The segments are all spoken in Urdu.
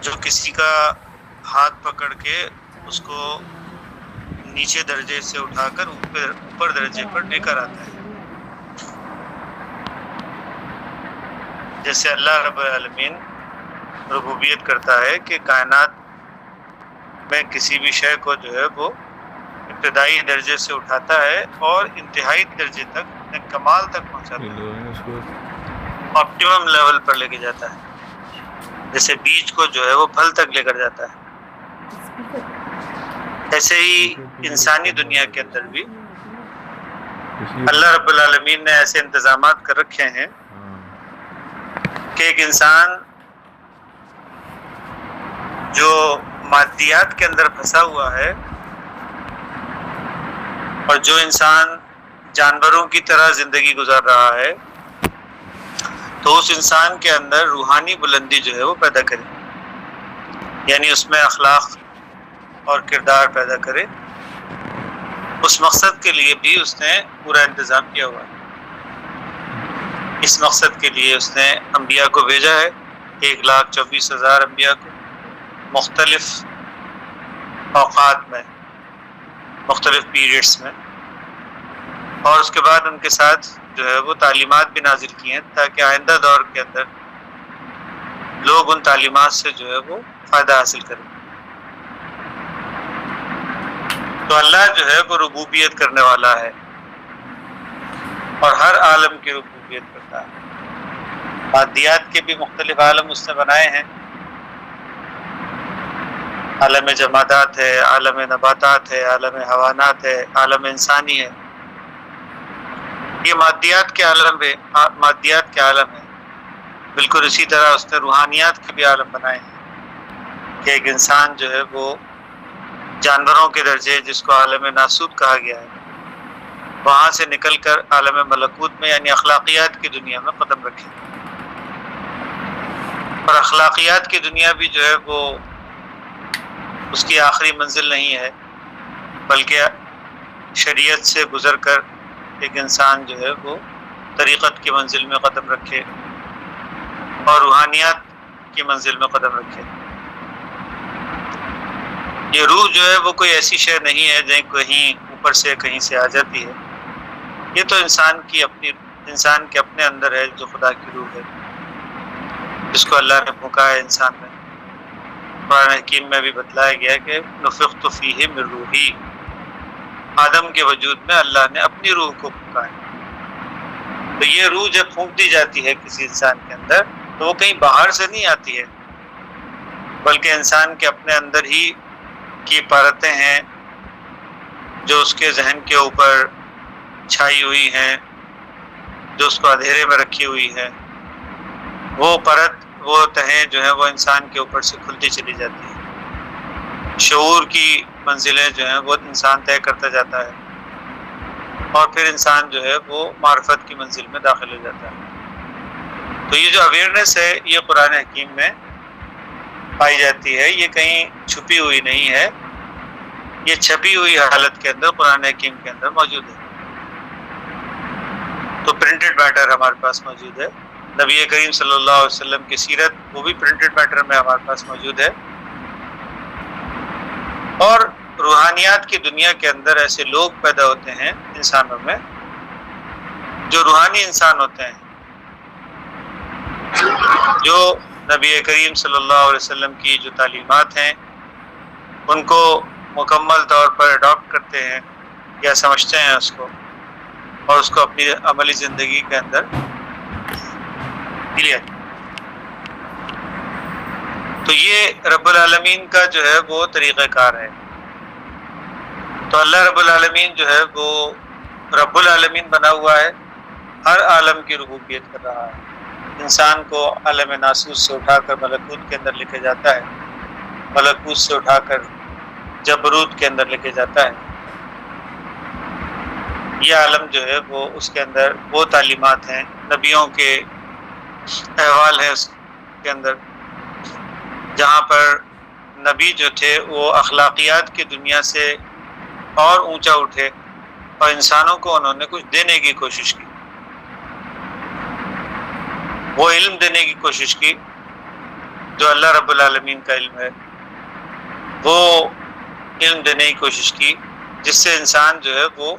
جو کسی کا ہاتھ پکڑ کے اس کو نیچے درجے سے اٹھا کر اوپر درجے پر لے کر آتا ہے. جیسے اللہ رب العالمین ربوبیت کرتا ہے کہ کائنات میں کسی بھی شے کو جو ہے وہ ابتدائی درجے سے اٹھاتا ہے اور انتہائی درجے تک کمال تک پہنچاتا ہے، آپٹیمم لیول پر لے کے جاتا ہے. جیسے بیج کو جو ہے وہ پھل تک لے کر جاتا ہے، ایسے ہی انسانی دنیا کے اندر بھی اللہ رب العالمین نے ایسے انتظامات کر رکھے ہیں کہ ایک انسان جو مادیات کے اندر پھنسا ہوا ہے اور جو انسان جانوروں کی طرح زندگی گزار رہا ہے، تو اس انسان کے اندر روحانی بلندی جو ہے وہ پیدا کرے، یعنی اس میں اخلاق اور کردار پیدا کرے. اس مقصد کے لیے بھی اس نے پورا انتظام کیا ہوا ہے. اس مقصد کے لیے اس نے انبیاء کو بھیجا ہے، 1,24,000 انبیاء کو مختلف اوقات میں، مختلف پیریڈز میں، اور اس کے بعد ان کے ساتھ جو ہے وہ تعلیمات بھی نازل کی ہیں تاکہ آئندہ دور کے اندر لوگ ان تعلیمات سے جو ہے وہ فائدہ حاصل کریں. تو اللہ جو ہے وہ ربوبیت کرنے والا ہے اور ہر عالم کی ربوبیت کرتا ہے. مادیات کے بھی مختلف عالم اس نے بنائے ہیں، عالم جمادات ہے، عالم نباتات ہے، عالم حیوانات ہے، عالم انسانی ہے. یہ مادیات کے عالم ہے. بالکل اسی طرح اس نے روحانیات کے بھی عالم بنائے ہیں کہ ایک انسان جو ہے وہ جانوروں کے درجے، جس کو عالم ناسوت کہا گیا ہے، وہاں سے نکل کر عالم ملکوت میں یعنی اخلاقیات کی دنیا میں قدم رکھے. اور اخلاقیات کی دنیا بھی جو ہے وہ اس کی آخری منزل نہیں ہے، بلکہ شریعت سے گزر کر ایک انسان جو ہے وہ طریقت کی منزل میں قدم رکھے اور روحانیات کی منزل میں قدم رکھے. یہ روح جو ہے وہ کوئی ایسی شے نہیں ہے جو کہیں اوپر سے کہیں سے آ جاتی ہے. یہ تو انسان کے اپنے اندر ہے، جو خدا کی روح ہے، جس کو اللہ نے پھونکا ہے انسان میں. قرآن حکیم میں بھی بتلایا گیا کہ نفخت فیہ من روحی، آدم کے وجود میں اللہ نے اپنی روح کو پھونکا ہے. تو یہ روح جب پھونک دی جاتی ہے کسی انسان کے اندر تو وہ کہیں باہر سے نہیں آتی ہے، بلکہ انسان کے اپنے اندر ہی کی پرتیں ہیں جو اس کے ذہن کے اوپر چھائی ہوئی ہیں، جو اس کو اندھیرے میں رکھی ہوئی ہے. وہ پرت، وہ تہیں جو ہے وہ انسان کے اوپر سے کھلتی چلی جاتی ہے. شعور کی منزلیں جو ہیں وہ انسان طے کرتا جاتا ہے اور پھر انسان جو ہے وہ معرفت کی منزل میں داخل ہو جاتا ہے. تو یہ جو اویئرنیس ہے یہ قرآن حکیم میں پائی جاتی ہے، یہ کہیں چھپی ہوئی نہیں ہے، یہ چھپی ہوئی حالت کے اندر قرآن حکیم کے اندر موجود ہے. تو پرنٹڈ میٹر ہمارے پاس موجود ہے. نبی کریم صلی اللہ علیہ وسلم کی سیرت وہ بھی پرنٹڈ میٹر میں ہمارے پاس موجود ہے. اور روحانیات کی دنیا کے اندر ایسے لوگ پیدا ہوتے ہیں انسانوں میں جو روحانی انسان ہوتے ہیں، جو نبی کریم صلی اللہ علیہ وسلم کی جو تعلیمات ہیں ان کو مکمل طور پر اڈاپٹ کرتے ہیں یا سمجھتے ہیں اس کو، اور اس کو اپنی عملی زندگی کے اندر لیا. تو یہ رب العالمین کا جو ہے وہ طریقہ کار ہے. تو اللہ رب العالمین جو ہے وہ رب العالمین بنا ہوا ہے، ہر عالم کی ربوبیت کر رہا ہے. انسان کو عالم ناسوت سے اٹھا کر ملکوت کے اندر لے کے جاتا ہے، ملکوت سے اٹھا کر جبروت کے اندر لے کے جاتا ہے. یہ عالم جو ہے وہ اس کے اندر وہ تعلیمات ہیں، نبیوں کے احوال ہیں اس کے اندر، جہاں پر نبی جو تھے وہ اخلاقیات کی دنیا سے اور اونچا اٹھے اور انسانوں کو انہوں نے کچھ دینے کی کوشش کی. وہ علم دینے کی کوشش کی جو اللہ رب العالمین کا علم ہے وہ علم دینے کی کوشش کی، جس سے انسان جو ہے وہ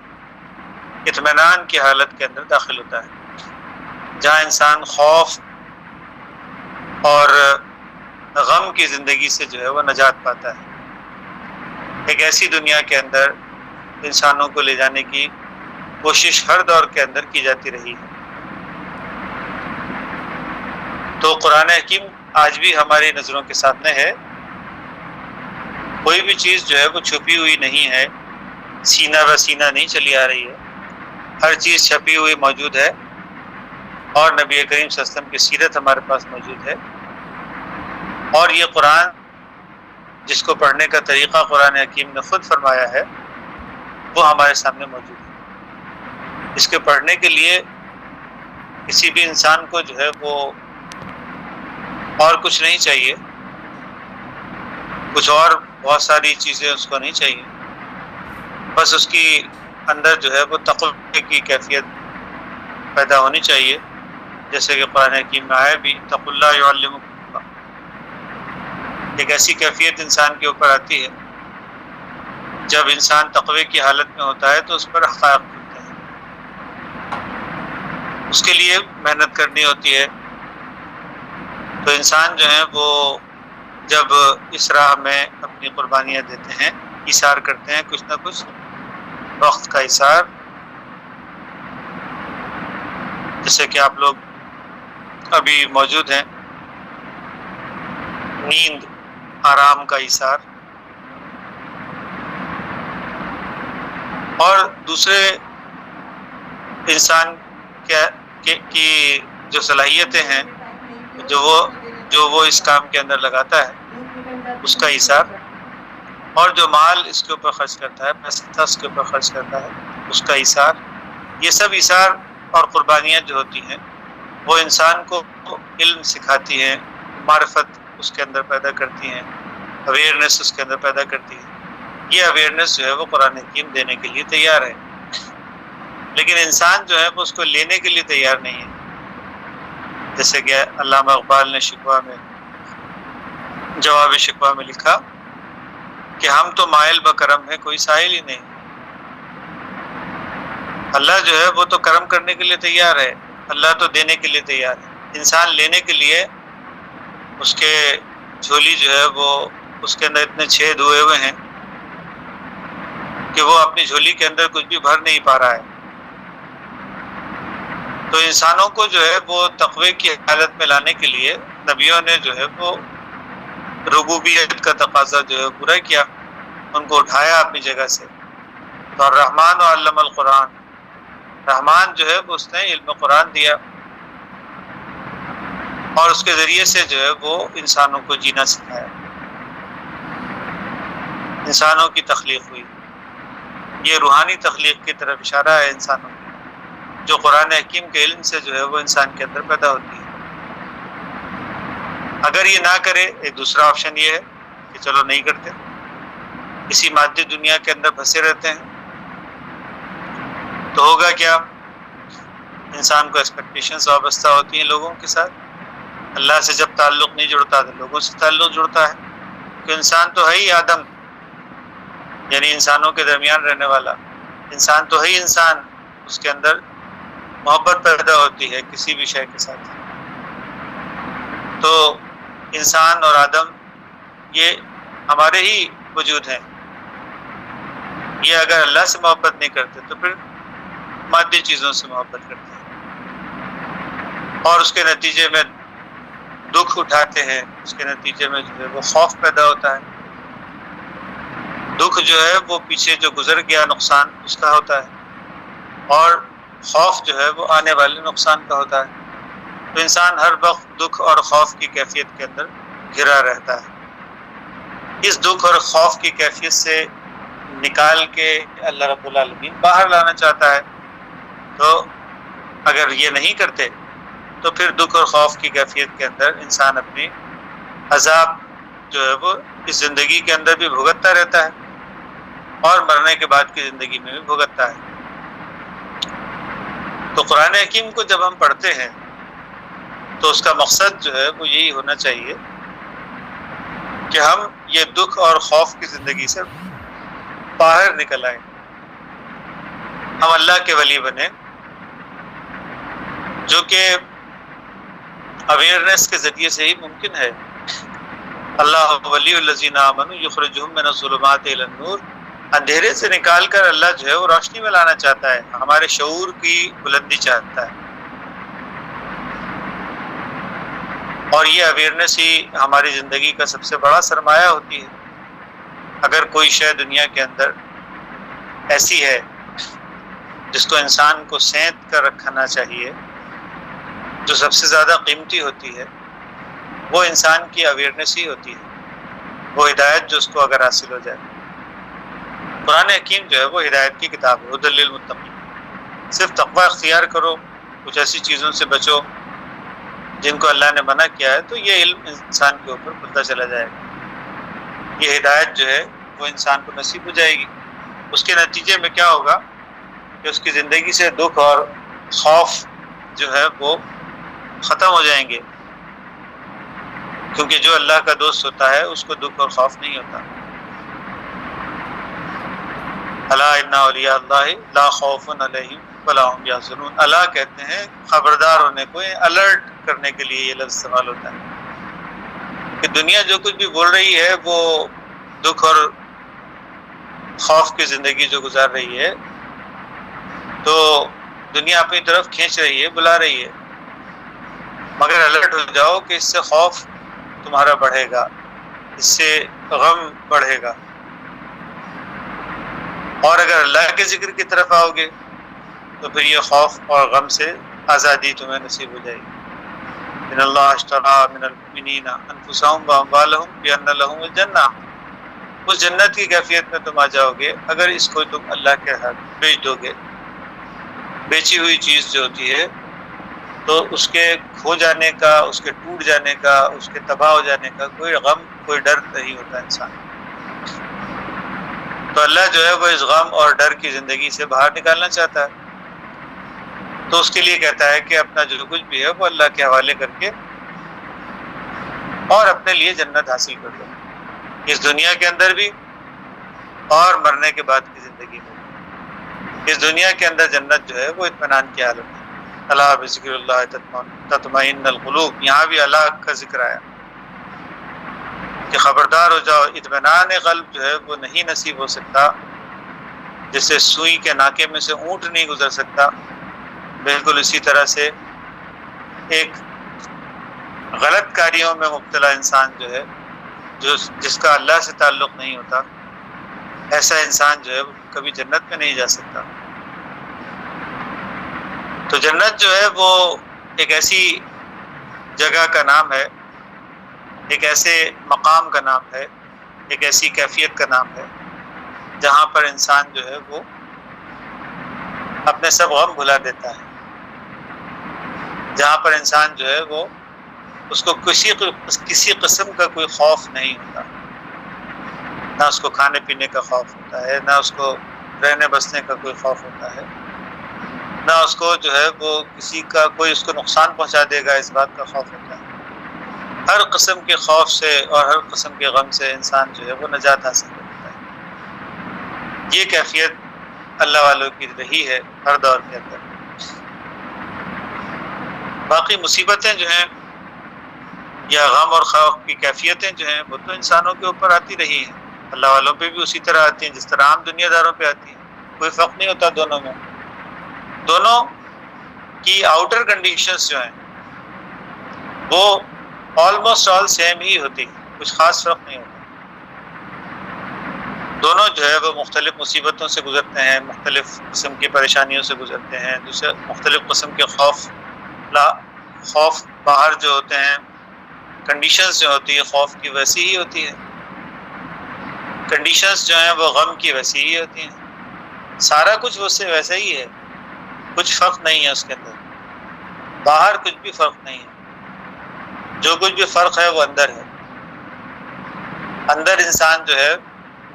اطمینان کی حالت کے اندر داخل ہوتا ہے، جہاں انسان خوف اور غم کی زندگی سے جو ہے وہ نجات پاتا ہے۔ ایک ایسی دنیا کے اندر انسانوں کو لے جانے کی کوشش ہر دور کے اندر کی جاتی رہی ہے۔ تو قرآن حکیم آج بھی ہماری نظروں کے سامنے ہے، کوئی بھی چیز جو ہے وہ چھپی ہوئی نہیں ہے، سینہ بہ سینہ نہیں چلی آ رہی ہے، ہر چیز چھپی ہوئی موجود ہے، اور نبی کریم صلی اللہ علیہ وسلم کی سیرت ہمارے پاس موجود ہے، اور یہ قرآن جس کو پڑھنے کا طریقہ قرآن حکیم نے خود فرمایا ہے وہ ہمارے سامنے موجود ہے۔ اس کے پڑھنے کے لیے کسی بھی انسان کو جو ہے وہ اور کچھ نہیں چاہیے، کچھ اور بہت ساری چیزیں اس کو نہیں چاہیے، بس اس کی اندر جو ہے وہ تقوی کی کیفیت پیدا ہونی چاہیے، جیسے کہ قرآن حکیم میں آیا بھی اتقوا اللہ یعلمکم اللہ۔ ایک ایسی کیفیت انسان کے اوپر آتی ہے جب انسان تقوی کی حالت میں ہوتا ہے تو اس پر حقائق کھلتے ہیں، اس کے لیے محنت کرنی ہوتی ہے۔ تو انسان جو ہے وہ جب اس راہ میں اپنی قربانیاں دیتے ہیں، ایثار کرتے ہیں، کچھ نہ کچھ وقت کا ایثار، جیسے کہ آپ لوگ ابھی موجود ہیں، نیند، آرام کا ایثار، اور دوسرے انسان کی جو صلاحیتیں ہیں جو وہ اس کام کے اندر لگاتا ہے اس کا ایثار، اور جو مال اس کے اوپر خرچ کرتا ہے، پیسہ اس کے اوپر خرچ کرتا ہے اس کا ایثار، یہ سب ایثار اور قربانیاں جو ہوتی ہیں وہ انسان کو علم سکھاتی ہیں، معرفت اس کے اندر پیدا کرتی ہیں، اویئرنیس اس کے اندر پیدا کرتی ہے۔ یہ اویئرنیس جو ہے وہ قرآن حکیم دینے کے لیے تیار ہے، لیکن انسان جو ہے وہ اس کو لینے کے لیے تیار نہیں ہے۔ جیسے کہ علامہ اقبال نے شکوہ میں، جواب شکوہ میں لکھا کہ ہم تو مائل بکرم ہے، کوئی سائل ہی نہیں۔ اللہ جو ہے وہ تو کرم کرنے کے لیے تیار ہے، اللہ تو دینے کے لیے تیار ہے، انسان لینے کے لیے اس کے جھولی جو ہے وہ اس کے اندر اتنے چھید ہوئے ہوئے ہیں کہ وہ اپنی جھولی کے اندر کچھ بھی بھر نہیں پا رہا ہے۔ تو انسانوں کو جو ہے وہ تقوی کی حالت میں لانے کے لیے نبیوں نے جو ہے وہ ربوبیت کا تقاضا جو ہے پورا کیا، ان کو اٹھایا اپنی جگہ سے۔ تو الرحمن علم القرآن، رحمان جو ہے وہ اس نے علم قرآن دیا، اور اس کے ذریعے سے جو ہے وہ انسانوں کو جینا سکھایا، انسانوں کی تخلیق ہوئی۔ یہ روحانی تخلیق کی طرف اشارہ ہے انسانوں کی، جو قرآن حکیم کے علم سے جو ہے وہ انسان کے اندر پیدا ہوتی ہے۔ اگر یہ نہ کرے، ایک دوسرا آپشن یہ ہے کہ چلو نہیں کرتے، اسی مادی دنیا کے اندر پھنسے رہتے ہیں، تو ہوگا کیا؟ انسان کو ایکسپیکٹیشنز وابستہ ہوتی ہیں لوگوں کے ساتھ، اللہ سے جب تعلق نہیں جڑتا تو لوگوں سے تعلق جڑتا ہے، کہ انسان تو ہے ہی آدم، یعنی انسانوں کے درمیان رہنے والا انسان تو ہے ہی انسان، اس کے اندر محبت پیدا ہوتی ہے کسی بھی شے کے ساتھ۔ تو انسان اور آدم یہ ہمارے ہی وجود ہیں، یہ اگر اللہ سے محبت نہیں کرتے تو پھر مادی چیزوں سے محبت کرتے ہیں، اور اس کے نتیجے میں دکھ اٹھاتے ہیں، اس کے نتیجے میں جو ہے وہ خوف پیدا ہوتا ہے۔ دکھ جو ہے وہ پیچھے جو گزر گیا نقصان اس کا ہوتا ہے، اور خوف جو ہے وہ آنے والے نقصان کا ہوتا ہے۔ تو انسان ہر وقت دکھ اور خوف کی کیفیت کے اندر گھرا رہتا ہے۔ اس دکھ اور خوف کی کیفیت سے نکال کے اللہ رب العالمین باہر لانا چاہتا ہے، تو اگر یہ نہیں کرتے تو پھر دکھ اور خوف کی کیفیت کے اندر انسان اپنی عذاب جو ہے وہ اس زندگی کے اندر بھی بھگتتا رہتا ہے، اور مرنے کے بعد کی زندگی میں بھی بھگتتا ہے۔ تو قرآن حکیم کو جب ہم پڑھتے ہیں تو اس کا مقصد جو ہے وہ یہی ہونا چاہیے کہ ہم یہ دکھ اور خوف کی زندگی سے باہر نکل آئیں، ہم اللہ کے ولی بنے، جو کہ اویئرنیس کے ذریعے سے ہی ممکن ہے۔ اللہ ولی الذین آمنوا یخرجہم من الظلمات الی النور، اندھیرے سے نکال کر اللہ جو ہے وہ روشنی میں لانا چاہتا ہے، ہمارے شعور کی بلندی چاہتا ہے، اور یہ اویئرنیس ہی ہماری زندگی کا سب سے بڑا سرمایہ ہوتی ہے۔ اگر کوئی شے دنیا کے اندر ایسی ہے جس کو انسان کو سینت کر رکھنا چاہیے، جو سب سے زیادہ قیمتی ہوتی ہے، وہ انسان کی اویئرنیس ہی ہوتی ہے، وہ ہدایت جو اس کو اگر حاصل ہو جائے۔ قرآن حکیم جو ہے وہ ہدایت کی کتاب ہے، ھدی للمتقین۔ صرف تقوی اختیار کرو، کچھ ایسی چیزوں سے بچو جن کو اللہ نے منع کیا ہے، تو یہ علم انسان کے اوپر کھلتا چلا جائے گا، یہ ہدایت جو ہے وہ انسان کو نصیب ہو جائے گی۔ اس کے نتیجے میں کیا ہوگا کہ اس کی زندگی سے دکھ اور خوف جو ہے وہ ختم ہو جائیں گے، کیونکہ جو اللہ کا دوست ہوتا ہے اس کو دکھ اور خوف نہیں ہوتا۔ الا ان اولیاء اللہ لا خوف علیہم ولا هم یحزنون، اللہ کہتے ہیں خبردار ہونے کو، الرٹ کرنے کے لیے یہ لفظ استعمال ہوتا ہے کہ دنیا جو کچھ بھی بول رہی ہے وہ دکھ اور خوف کی زندگی جو گزار رہی ہے، تو دنیا اپنی طرف کھینچ رہی ہے، بلا رہی ہے، مگر الرٹ ہو جاؤ کہ اس سے خوف تمہارا بڑھے گا، اس سے غم بڑھے گا، اور اگر اللہ کے ذکر کی طرف آؤ گے تو پھر یہ خوف اور غم سے آزادی تمہیں نصیب ہو جائے گی۔ ان اللہ اشتری من المؤمنین انفسهم واموالهم بان لهم الجنہ، اس جنت کی کیفیت میں تم آ جاؤ گے اگر اس کو تم اللہ کے حق بیچ دو گے۔ بیچی ہوئی چیز جو ہوتی ہے تو اس کے کھو جانے کا، اس کے ٹوٹ جانے کا، اس کے تباہ ہو جانے کا کوئی غم، کوئی ڈر نہیں ہوتا انسان۔ تو اللہ جو ہے وہ اس غم اور ڈر کی زندگی سے باہر نکالنا چاہتا ہے، تو اس کے لیے کہتا ہے کہ اپنا جو کچھ بھی ہے وہ اللہ کے حوالے کر کے اور اپنے لیے جنت حاصل کر لو، اس دنیا کے اندر بھی اور مرنے کے بعد کی زندگی میں۔ اس دنیا کے اندر جنت جو ہے وہ اطمینان کی حالت ہے۔ اللہ بذکر اللہ تطمئن القلوب، یہاں بھی اللہ کا ذکر آیا کہ خبردار ہو جاؤ، اطمینان قلب جو ہے وہ نہیں نصیب ہو سکتا، جیسے سوئی کے ناکے میں سے اونٹ نہیں گزر سکتا، بالکل اسی طرح سے ایک غلط کاریوں میں مبتلا انسان جو ہے، جس کا اللہ سے تعلق نہیں ہوتا، ایسا انسان جو ہے کبھی جنت میں نہیں جا سکتا۔ تو جنت جو ہے وہ ایک ایسی جگہ کا نام ہے، ایک ایسے مقام کا نام ہے، ایک ایسی کیفیت کا نام ہے جہاں پر انسان جو ہے وہ اپنے سب غم بھلا دیتا ہے، جہاں پر انسان جو ہے وہ اس کو کسی قسم کا کوئی خوف نہیں ہوتا، نہ اس کو کھانے پینے کا خوف ہوتا ہے، نہ اس کو رہنے بسنے کا کوئی خوف ہوتا ہے، نہ اس کو جو ہے وہ کسی کا کوئی اس کو نقصان پہنچا دے گا اس بات کا خوف ہوتا ہے۔ ہر قسم کے خوف سے اور ہر قسم کے غم سے انسان جو ہے وہ نجات حاصل کرتا ہے۔ یہ کیفیت اللہ والوں کی رہی ہے ہر دور کے اندر۔ باقی مصیبتیں جو ہیں یا غم اور خوف کی کیفیتیں جو ہیں وہ تو انسانوں کے اوپر آتی رہی ہیں، اللہ والوں پہ بھی اسی طرح آتی ہیں جس طرح عام دنیا داروں پہ آتی ہیں، کوئی فرق نہیں ہوتا دونوں میں۔ دونوں کی آؤٹر کنڈیشنز جو ہیں وہ آلموسٹ آل سیم ہی ہوتی ہے، کچھ خاص فرق نہیں ہوتا۔ دونوں جو ہے وہ مختلف مصیبتوں سے گزرتے ہیں، مختلف قسم کی پریشانیوں سے گزرتے ہیں، دوسرے مختلف قسم کے خوف باہر جو ہوتے ہیں، کنڈیشنز جو ہوتی ہے خوف کی ویسی ہی ہوتی ہے، کنڈیشنز جو ہیں وہ غم کی ویسی ہی ہوتی ہیں، سارا کچھ اس سے ویسا ہی ہے، کچھ فرق نہیں ہے اس کے اندر، باہر کچھ بھی فرق نہیں ہے، جو کچھ بھی فرق ہے وہ اندر ہے۔ اندر انسان جو ہے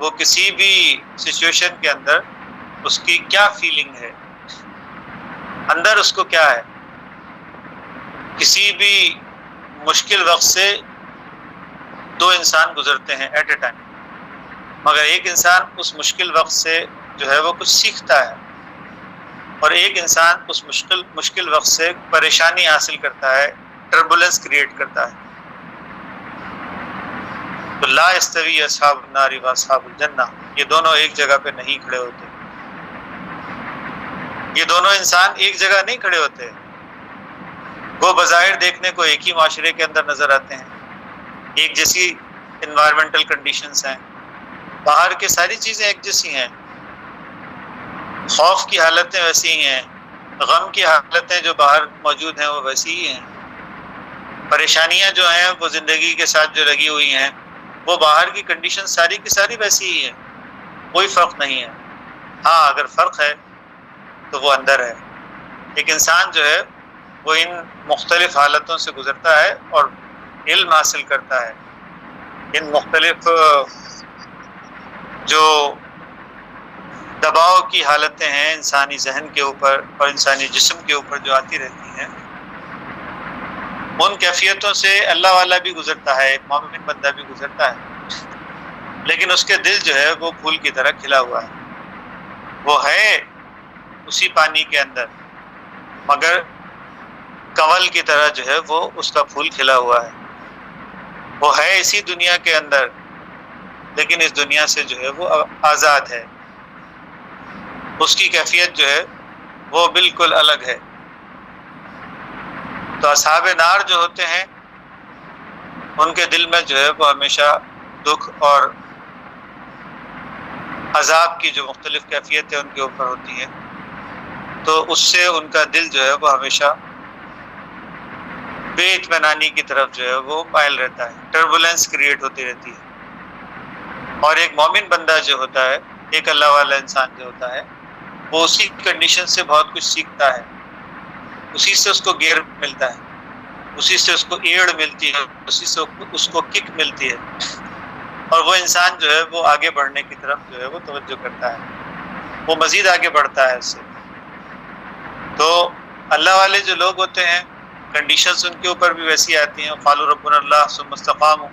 وہ کسی بھی سچویشن کے اندر اس کی کیا فیلنگ ہے، اندر اس کو کیا ہے، کسی بھی مشکل وقت سے دو انسان گزرتے ہیں ایٹ اے ٹائم، مگر ایک انسان اس مشکل وقت سے جو ہے وہ کچھ سیکھتا ہے، اور ایک انسان اس مشکل وقت سے پریشانی حاصل کرتا ہے، ٹربولنس کریٹ کرتا ہے۔ تو لا یستوی اصحاب النار و اصحاب الجنہ، یہ دونوں ایک جگہ پہ نہیں کھڑے ہوتے، یہ دونوں انسان ایک جگہ نہیں کھڑے ہوتے۔ وہ بظاہر دیکھنے کو ایک ہی معاشرے کے اندر نظر آتے ہیں، ایک جیسی انوائرمنٹل کنڈیشنز ہیں، باہر کے ساری چیزیں ایک جیسی ہیں، خوف کی حالتیں ویسی ہی ہیں، غم کی حالتیں جو باہر موجود ہیں وہ ویسی ہی ہیں، پریشانیاں جو ہیں وہ زندگی کے ساتھ جو لگی ہوئی ہیں وہ باہر کی کنڈیشن ساری کی ساری ویسی ہی ہیں، کوئی فرق نہیں ہے۔ ہاں اگر فرق ہے تو وہ اندر ہے۔ ایک انسان جو ہے وہ ان مختلف حالتوں سے گزرتا ہے اور علم حاصل کرتا ہے، ان مختلف جو دباؤ کی حالتیں ہیں انسانی ذہن کے اوپر اور انسانی جسم کے اوپر جو آتی رہتی ہیں، ان کیفیتوں سے اللہ والا بھی گزرتا ہے، ایک مومن بندہ بھی گزرتا ہے، لیکن اس کے دل جو ہے وہ پھول کی طرح کھلا ہوا ہے، وہ ہے اسی پانی کے اندر مگر کنول کی طرح جو ہے وہ اس کا پھول کھلا ہوا ہے، وہ ہے اسی دنیا کے اندر لیکن اس دنیا سے جو ہے وہ آزاد ہے، اس کی کیفیت جو ہے وہ بالکل الگ ہے۔ تو اصحاب نار جو ہوتے ہیں ان کے دل میں جو ہے وہ ہمیشہ دکھ اور عذاب کی جو مختلف کیفیتیں ان کے اوپر ہوتی ہیں، تو اس سے ان کا دل جو ہے وہ ہمیشہ بے اطمینانی کی طرف جو ہے وہ مائل رہتا ہے، ٹربولنس کریٹ ہوتی رہتی ہے۔ اور ایک مومن بندہ جو ہوتا ہے، ایک اللہ والا انسان جو ہوتا ہے، وہ اسی کنڈیشن سے بہت کچھ سیکھتا ہے، اسی سے اس کو گیئر ملتا ہے، اسی سے اس کو ایڑ ملتی ہے، اسی سے اس کو کک ملتی ہے، اور وہ انسان جو ہے وہ آگے بڑھنے کی طرف جو ہے وہ توجہ کرتا ہے، وہ مزید آگے بڑھتا ہے اس سے۔ تو اللہ والے جو لوگ ہوتے ہیں کنڈیشنز ان کے اوپر بھی ویسی آتی ہیں، قالوا ربنا اللہ ثم استقاموا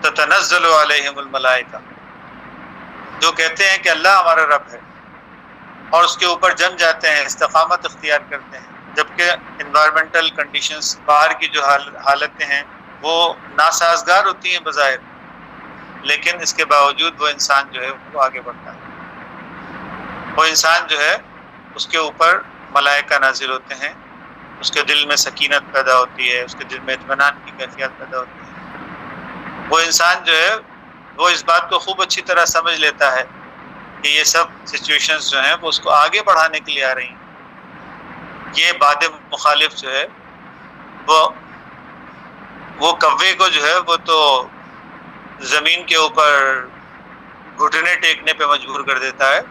تتنزل علیہم الملائکہ، جو کہتے ہیں کہ اللہ ہمارا رب ہے اور اس کے اوپر جم جاتے ہیں، استقامت اختیار کرتے ہیں، جبکہ انوائرمنٹل کنڈیشنز باہر کی جو حالتیں ہیں وہ ناسازگار ہوتی ہیں بظاہر، لیکن اس کے باوجود وہ انسان جو ہے وہ آگے بڑھتا ہے، وہ انسان جو ہے اس کے اوپر ملائکہ نازل ہوتے ہیں، اس کے دل میں سکینت پیدا ہوتی ہے، اس کے دل میں اطمینان کی کیفیت پیدا ہوتی ہے، وہ انسان جو ہے وہ اس بات کو خوب اچھی طرح سمجھ لیتا ہے کہ یہ سب سچویشنز جو ہیں وہ اس کو آگے بڑھانے کے لیے آ رہی ہیں۔ یہ باد مخالف جو ہے وہ کوے کو جو ہے وہ تو زمین کے اوپر گھٹنے ٹیکنے پہ مجبور کر دیتا ہے،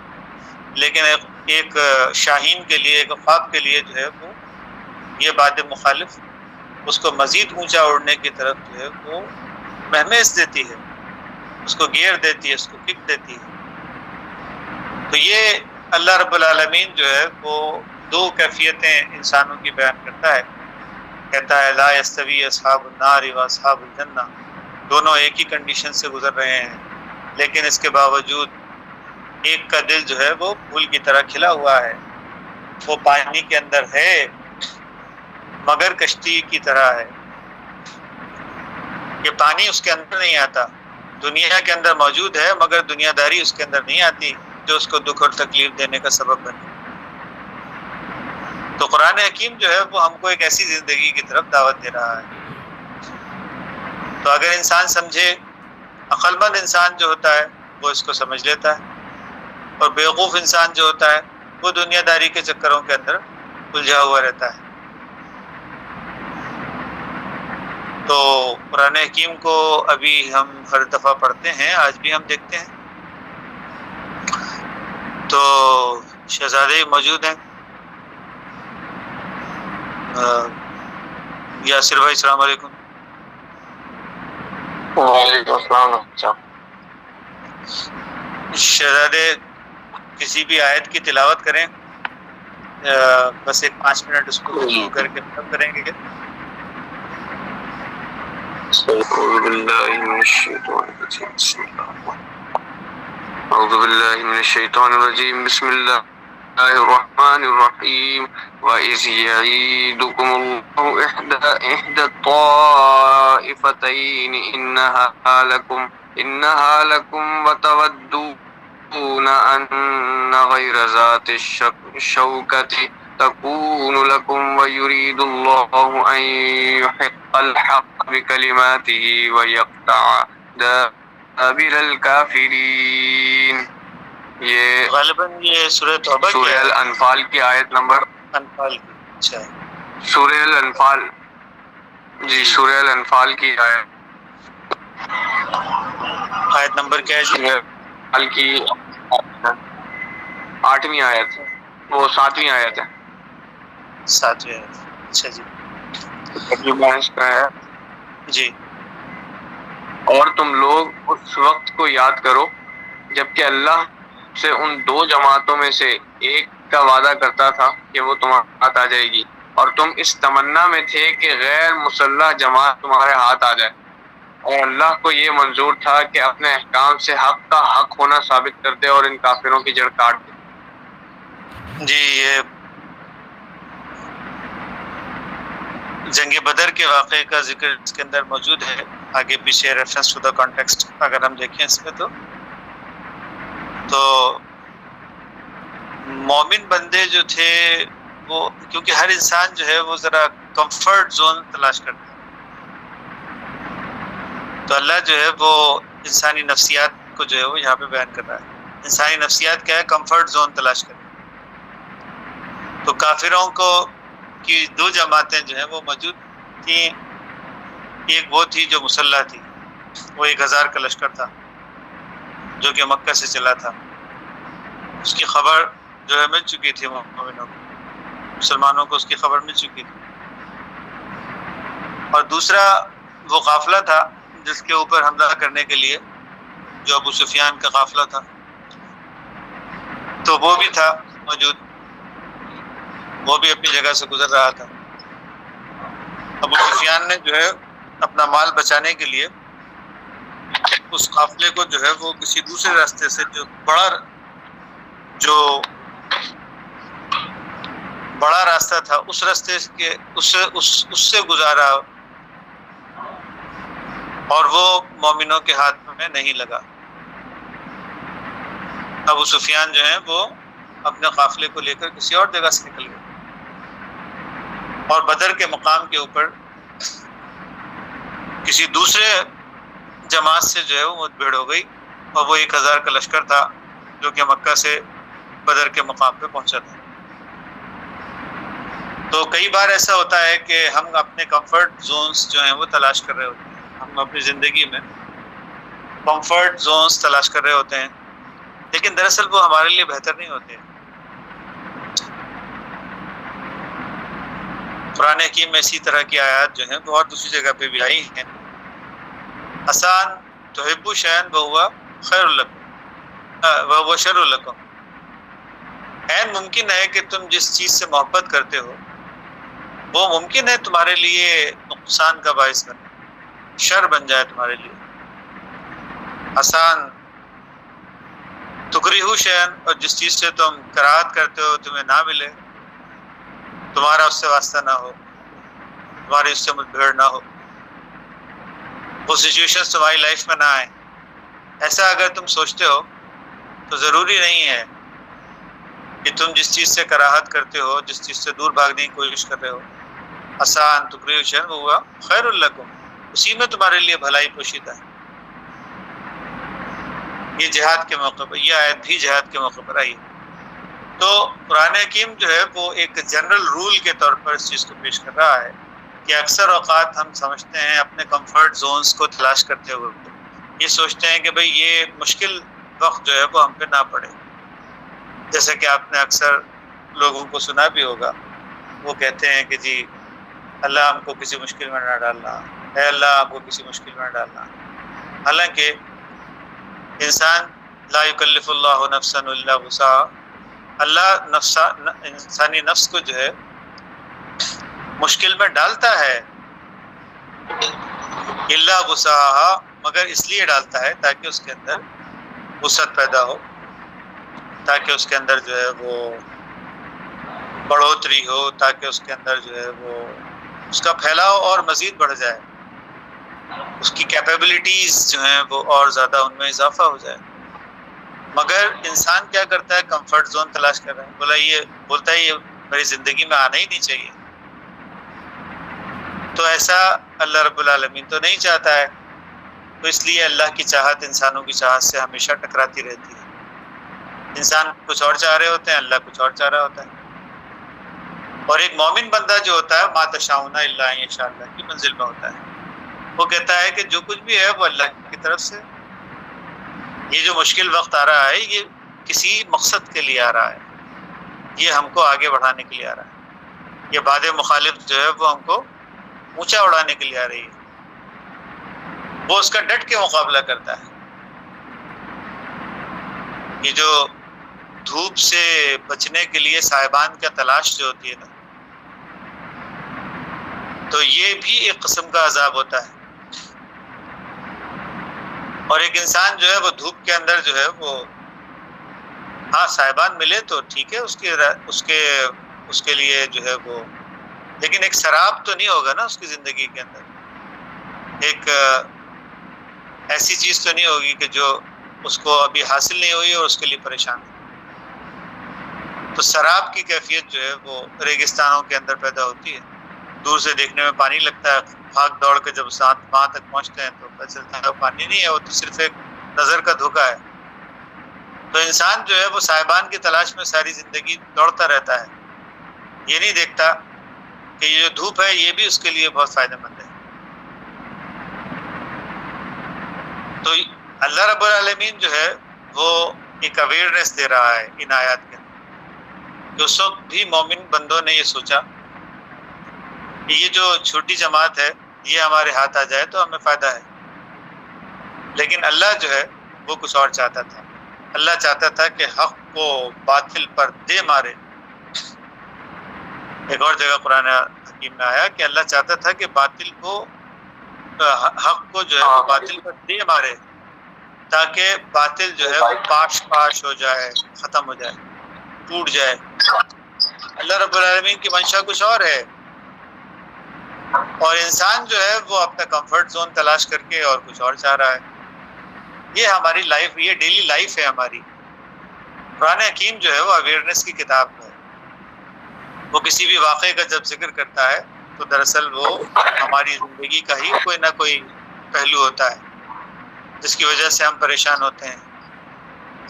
لیکن ایک شاہین کے لیے، ایک خواب کے لیے جو ہے وہ یہ باد مخالف اس کو مزید اونچا اڑنے کی طرف جو ہے وہ مہمیز دیتی ہے، اس کو گیئر دیتی ہے، اس کو کک دیتی ہے۔ تو یہ اللہ رب العالمین جو ہے وہ دو کیفیتیں انسانوں کی بیان کرتا ہے، کہتا ہے لا یستوی اصحاب النار و اصحاب الجنہ، دونوں ایک ہی کنڈیشن سے گزر رہے ہیں، لیکن اس کے باوجود ایک کا دل جو ہے وہ پھول کی طرح کھلا ہوا ہے، وہ پانی کے اندر ہے مگر کشتی کی طرح ہے، یہ پانی اس کے اندر نہیں آتا، دنیا کے اندر موجود ہے مگر دنیا داری اس کے اندر نہیں آتی جو اس کو دکھ اور تکلیف دینے کا سبب بنے۔ تو قرآن حکیم جو ہے وہ ہم کو ایک ایسی زندگی کی طرف دعوت دے رہا ہے۔ تو اگر انسان سمجھے، عقل مند انسان جو ہوتا ہے وہ اس کو سمجھ لیتا ہے، اور بیوقوف انسان جو ہوتا ہے وہ دنیا داری کے چکروں کے اندر الجھا ہوا رہتا ہے۔ تو قرآن حکیم کو ابھی ہم ہر دفعہ پڑھتے ہیں، آج بھی ہم دیکھتے ہیں۔ تو شہزادے موجود ہیں، یاسر بھائی السلام علیکم۔ وعلیکم السلام۔ شہزادے کسی بھی آیت کی تلاوت کریں، بس ایک 5 منٹ اس کو شروع کر کے ختم کریں گے۔ أعوذ بالله من الشيطان الرجيم بسم الله الرحمن الرحيم وإذ يعيدكم الله إحدى الطائفتين إنها لكم وتودون أن غير ذات الشوكة تكون لكم ويريد الله أن يحق الحق بكلماته ويقطع دابر الكافرين. یہ غالباً یہ سورہ توبہ سورہ الانفال کی آیت نمبر انفال کی. اچھا سورہ الانفال جی سورہ الانفال کی آیت نمبر کیا ہے جی؟ الانفال کی 8ویں آیت وہ 7ویں آیت ہے 7ویں آیت. اچھا جی کا ہے جی. اور تم لوگ اس وقت کو یاد کرو جبکہ اللہ سے ان 2 جماعتوں میں سے ایک کا وعدہ کرتا تھا کہ وہ تمہارے ہاتھ آ جائے گی اور تم اس تمنا میں تھے کہ غیر مسلح جماعت تمہارے ہاتھ آ جائے اور اللہ کو یہ منظور تھا کہ اپنے احکام سے حق کا حق ہونا ثابت کر دے اور ان کافروں کی جڑ کاٹ دے. جی یہ جنگ بدر کے واقعے کا ذکر اس کے اندر موجود ہے. آگے پیچھے ریفرنس ٹو دا کانٹیکسٹ اگر ہم دیکھیں اس میں تو مومن بندے جو تھے وہ کیونکہ ہر انسان جو ہے وہ ذرا کمفرٹ زون تلاش کرتا ہے تو اللہ جو ہے وہ انسانی نفسیات کو جو ہے وہ یہاں پہ بیان کر رہا ہے. انسانی نفسیات کیا ہے؟ کمفرٹ زون تلاش کرنا. تو کافروں کو کی 2 جماعتیں جو ہیں وہ موجود تھیں. ایک وہ تھی جو مسلح تھی, وہ 1000 کا لشکر تھا جو کہ مکہ سے چلا تھا. اس کی خبر جو ہے مل چکی تھی مومنوں کو, مسلمانوں کو اس کی خبر مل چکی تھی. اور دوسرا وہ قافلہ تھا جس کے اوپر حملہ کرنے کے لیے جو ابو سفیان کا قافلہ تھا, تو وہ بھی تھا موجود, وہ بھی اپنی جگہ سے گزر رہا تھا. ابو سفیان نے جو ہے اپنا مال بچانے کے لیے اس قافلے کو جو ہے وہ کسی دوسرے راستے سے جو بڑا راستہ تھا اس راستے کے اس سے گزارا اور وہ مومنوں کے ہاتھ میں نہیں لگا. ابو سفیان جو ہیں وہ اپنے قافلے کو لے کر کسی اور جگہ سے نکل گئے اور بدر کے مقام کے اوپر کسی دوسرے جماعت سے جو ہے وہ متبھیڑ ہو گئی اور وہ 1000 کا لشکر تھا جو کہ مکہ سے بدر کے مقام پہ پہنچا تھا. تو کئی بار ایسا ہوتا ہے کہ ہم اپنے کمفرٹ زونز جو ہیں وہ تلاش کر رہے ہوتے ہیں. ہم اپنی زندگی میں کمفرٹ زونز تلاش کر رہے ہوتے ہیں لیکن دراصل وہ ہمارے لیے بہتر نہیں ہوتے. قرآن حکیم میں اسی طرح کی آیات جو ہیں بہت دوسری جگہ پہ بھی آئی ہیں. آسان تحبوا شیئا وہو خیر لکم وہو شر لکم. عین ممکن ہے کہ تم جس چیز سے محبت کرتے ہو وہ ممکن ہے تمہارے لیے نقصان کا باعث بنے, شر بن جائے تمہارے لیے. آسان تکرہوا شیئا, اور جس چیز سے تم کراہت کرتے ہو تمہیں نہ ملے, تمہارا اس سے واسطہ نہ ہو, تمہاری اس سے متبھیڑ نہ ہو, وہ سچویشنز تمہاری لائف میں نہ آئیں. ایسا اگر تم سوچتے ہو تو ضروری نہیں ہے کہ تم جس چیز سے کراہت کرتے ہو, جس چیز سے دور بھاگنے کی کوشش کر رہے ہو, آسان تکرہوا شیئا وہو خیر لکم, اسی میں تمہارے لیے بھلائی پوشیدہ ہے. یہ جہاد کے موقع پر, یہ آیت بھی جہاد کے موقع پر آئی ہے. تو قرآن حکیم جو ہے وہ ایک جنرل رول کے طور پر اس چیز کو پیش کر رہا ہے کہ اکثر اوقات ہم سمجھتے ہیں اپنے کمفرٹ زونز کو تلاش کرتے ہوئے یہ سوچتے ہیں کہ بھئی یہ مشکل وقت جو ہے وہ ہم پہ نہ پڑے. جیسے کہ آپ نے اکثر لوگوں کو سنا بھی ہوگا, وہ کہتے ہیں کہ جی اللہ ہم کو کسی مشکل میں نہ ڈالنا, اے اللہ ہم کو کسی مشکل میں نہ ڈالنا. حالانکہ انسان لا یکلف اللہ نفسا الا وسعها, اللہ انسانی نفس کو جو ہے مشکل میں ڈالتا ہے الا وسعها، مگر اس لیے ڈالتا ہے تاکہ اس کے اندر وسعت پیدا ہو، تاکہ اس کے اندر جو ہے وہ بڑھوتری ہو، تاکہ اس کے اندر جو ہے وہ اس کا پھیلاؤ اور مزید بڑھ جائے، اس کی کیپیبلٹیز جو ہیں وہ اور زیادہ ان میں اضافہ ہو جائے۔ مگر انسان کیا کرتا ہے؟ کمفرٹ زون تلاش کر رہا ہے، بولتا ہے یہ میری زندگی میں آنا ہی نہیں چاہیے۔ تو ایسا اللہ رب العالمین تو نہیں چاہتا ہے، تو اس لیے اللہ کی چاہت انسانوں کی چاہت سے ہمیشہ ٹکراتی رہتی ہے۔ انسان کچھ اور چاہ رہے ہوتے ہیں، اللہ کچھ اور چاہ رہا ہوتا ہے۔ اور ایک مومن بندہ جو ہوتا ہے ما تشاؤون الا ان یشاء اللہ کی منزل میں ہوتا ہے، وہ کہتا ہے کہ جو کچھ بھی ہے وہ اللہ کی طرف سے، یہ جو مشکل وقت آ رہا ہے یہ کسی مقصد کے لیے آ رہا ہے، یہ ہم کو آگے بڑھانے کے لیے آ رہا ہے، یہ باد مخالف جو ہے وہ ہم کو اونچا اڑانے کے لیے آ رہی ہے، وہ اس کا ڈٹ کے مقابلہ کرتا ہے۔ یہ جو دھوپ سے بچنے کے لیے صاحبان کا تلاش جو ہوتی ہے نا، تو یہ بھی ایک قسم کا عذاب ہوتا ہے۔ اور ایک انسان جو ہے وہ دھوپ کے اندر جو ہے وہ ہاں صاحبان ملے تو ٹھیک ہے، اس کے لیے جو ہے وہ، لیکن ایک سراب تو نہیں ہوگا نا اس کی زندگی کے اندر، ایک ایسی چیز تو نہیں ہوگی کہ جو اس کو ابھی حاصل نہیں ہوئی اور اس کے لیے پریشان ہے۔ تو سراب کی کیفیت جو ہے وہ ریگستانوں کے اندر پیدا ہوتی ہے، دور سے دیکھنے میں پانی لگتا ہے، بھاگ دوڑ کے جب ساتھ وہاں تک پہنچتے ہیں تو پتہ چلتا ہے وہ پانی نہیں ہے، وہ تو صرف ایک نظر کا دھوکہ ہے۔ تو انسان جو ہے وہ صاحبان کی تلاش میں ساری زندگی دوڑتا رہتا ہے، یہ نہیں دیکھتا کہ یہ جو دھوپ ہے یہ بھی اس کے لیے بہت فائدہ مند ہے۔ تو اللہ رب العالمین جو ہے وہ ایک اویئرنیس دے رہا ہے ان آیات کے اندر، کہ اس وقت بھی مومن بندوں نے یہ سوچا کہ یہ جو چھوٹی جماعت ہے یہ ہمارے ہاتھ آ جائے تو ہمیں فائدہ ہے، لیکن اللہ جو ہے وہ کچھ اور چاہتا تھا۔ اللہ چاہتا تھا کہ حق کو باطل پر دے مارے۔ ایک اور جگہ قرآن حکیم میں آیا کہ اللہ چاہتا تھا کہ باطل کو، حق کو جو ہے وہ باطل پر دے مارے، تاکہ باطل جو ہے وہ پاش پاش ہو جائے، ختم ہو جائے، ٹوٹ جائے۔ اللہ رب العالمین کی منشا کچھ اور ہے، اور انسان جو ہے وہ اپنا کمفرٹ زون تلاش کر کے اور کچھ اور چاہ رہا ہے۔ یہ ہماری لائف، یہ ڈیلی لائف ہے ہماری۔ قرآن حکیم جو ہے وہ اویئرنیس کی کتاب ہے، وہ کسی بھی واقعے کا جب ذکر کرتا ہے تو دراصل وہ ہماری زندگی کا ہی کوئی نہ کوئی پہلو ہوتا ہے جس کی وجہ سے ہم پریشان ہوتے ہیں،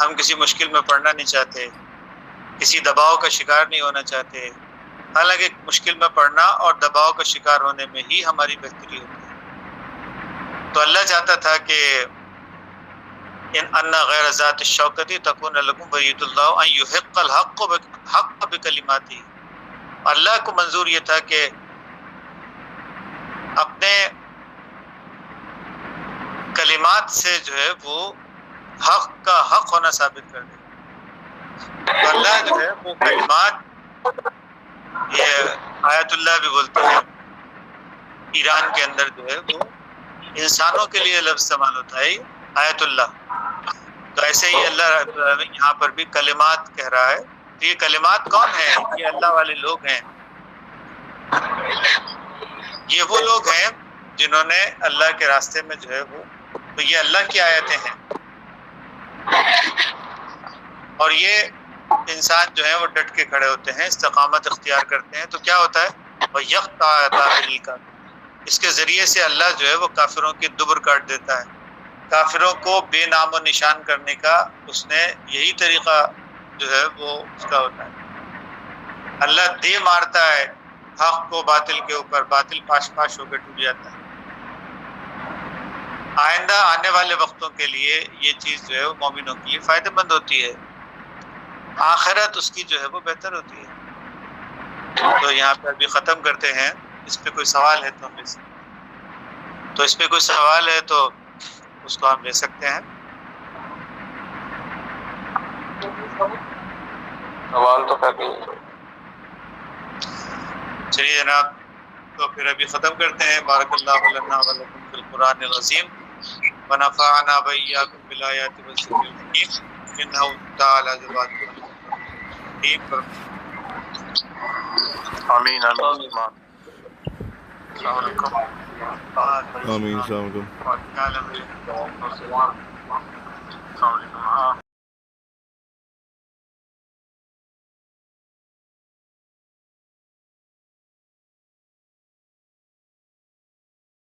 ہم کسی مشکل میں پڑنا نہیں چاہتے، کسی دباؤ کا شکار نہیں ہونا چاہتے، حالانکہ مشکل میں پڑنا اور دباؤ کا شکار ہونے میں ہی ہماری بہتری ہوتی ہے۔ تو اللہ چاہتا تھا کہ ان غیر ذات الشوکتی تکون لکم ورید اللہ ان یحق الحق بکلماتی۔ اللہ کو منظور یہ تھا کہ اپنے کلمات سے جو ہے وہ حق کا حق ہونا ثابت کر دے۔ اللہ جو ہے وہ کلمات، یہ آیت اللہ بھی بولتے ہیں، ایران کے اندر جو ہے وہ انسانوں کے لیے لفظ استعمال ہوتا ہے آیت اللہ، تو ایسے ہی اللہ یہاں پر بھی کلمات کہہ رہا ہے۔ تو یہ کلمات کون ہیں؟ یہ اللہ والے لوگ ہیں، یہ وہ لوگ ہیں جنہوں نے اللہ کے راستے میں جو ہے وہ، تو یہ اللہ کی آیتیں ہیں، اور یہ انسان جو ہے وہ ڈٹ کے کھڑے ہوتے ہیں، استقامت اختیار کرتے ہیں، تو کیا ہوتا ہے؟ وَيَقْطَعَ کا، اس کے ذریعے سے اللہ جو ہے وہ کافروں کی دبر کاٹ دیتا ہے، کافروں کو بے نام و نشان کرنے کا اس نے یہی طریقہ جو ہے وہ اس کا ہوتا ہے۔ اللہ دے مارتا ہے حق کو باطل کے اوپر، باطل پاش پاش ہو کے ٹوٹ جاتا ہے۔ آئندہ آنے والے وقتوں کے لیے یہ چیز جو ہے وہ مومنوں کے لیے فائدہ مند ہوتی ہے، آخرت اس کی جو ہے وہ بہتر ہوتی ہے۔ تو یہاں پہ ابھی ختم کرتے ہیں، اس پہ کوئی سوال ہے تو اس پہ کوئی سوال ہے تو اس کو ہم لے سکتے ہیں۔ سوال تو کر نہیں۔ چلیے جناب، تو پھر ابھی ختم کرتے ہیں. بارک اللہ لنا و لکم فی القرآن العظیم ونفعنا وإیاکم بالآیات والذکر الحکیم انہ تعالی جواد حکیم. آمین آمین. السلام علیکم. آمین. السلام علیکم. السلام علیکم.